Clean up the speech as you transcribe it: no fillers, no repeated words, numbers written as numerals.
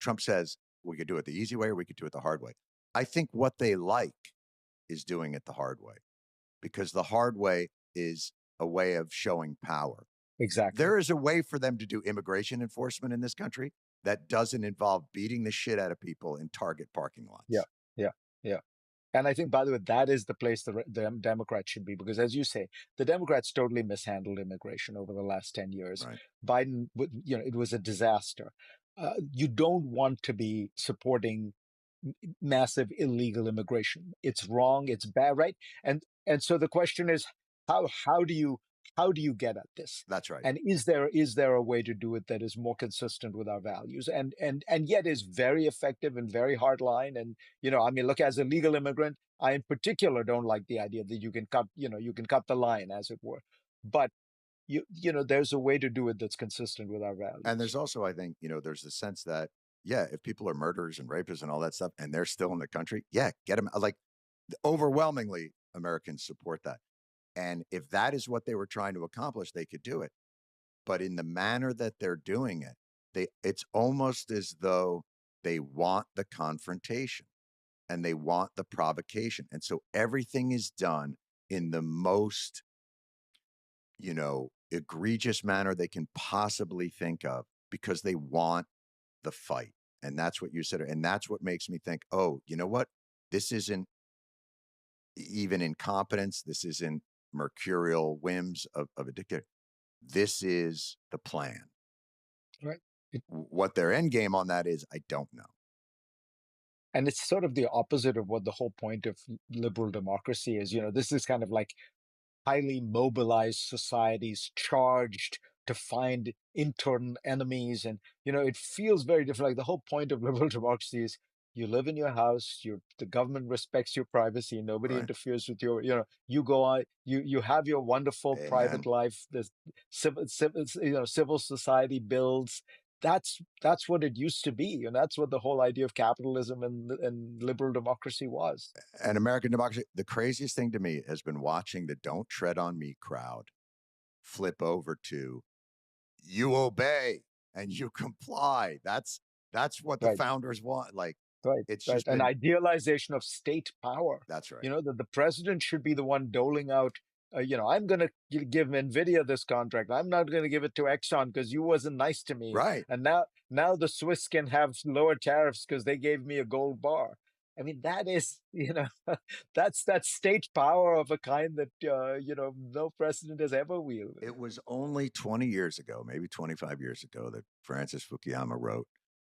Trump says we could do it the easy way or we could do it the hard way. I think what they like is doing it the hard way because the hard way is a way of showing power. Exactly. There is a way for them to do immigration enforcement in this country that doesn't involve beating the shit out of people in Target parking Yeah. lots. Yeah. Yeah. And I think, by the way, that is the place the Democrats should be, because, as you say, the Democrats totally mishandled immigration over the last 10 years. Right. Biden, it was a disaster. You don't want to be supporting massive illegal immigration. It's wrong. It's bad, right? And so the question is, how do you get at this? That's right. And is there a way to do it that is more consistent with our values, and yet is very effective and very hardline? And I mean, look, as a legal immigrant, I in particular don't like the idea that you can cut the line, as it were. But there's a way to do it that's consistent with our And values. there's also, I think, there's the sense that, yeah, if people are murderers and rapists and all that stuff and they're still in the country, yeah, get them. Like, overwhelmingly, Americans support that. And if that is what they were trying to accomplish, they could do it. But in the manner that they're doing it, it's almost as though they want the confrontation and they want the provocation. And so everything is done in the most, egregious manner they can possibly think of because they want the fight. And that's what you said. And that's what makes me think, oh, you know what? This isn't even incompetence. This isn't mercurial whims of a dictator. This is the plan. Right. What their end game on that is, I don't know. And it's sort of the opposite of what the whole point of liberal democracy is. This is kind of like highly mobilized societies charged to find internal enemies. And, it feels very different. Like, the whole point of liberal democracy is you live in your house, the government respects your privacy, nobody Right. interferes with you go out, you have your wonderful private Amen. life. There's civil society builds. That's what it used to be. And that's what the whole idea of capitalism and liberal democracy was. And American democracy, the craziest thing to me has been watching the "Don't Tread on Me" crowd flip over to you obey and you comply. That's what the Right. founders want. Like, Right, it's right. just An been idealization of state power. that's right. That the president should be the one doling out, I'm going to give NVIDIA this contract. I'm not going to give it to Exxon because you wasn't nice to me. Right. And now the Swiss can have lower tariffs because they gave me a gold bar. I mean, that is, that's state power of a kind that, no president has ever wielded. It was only 20 years ago, maybe 25 years ago, that Francis Fukuyama wrote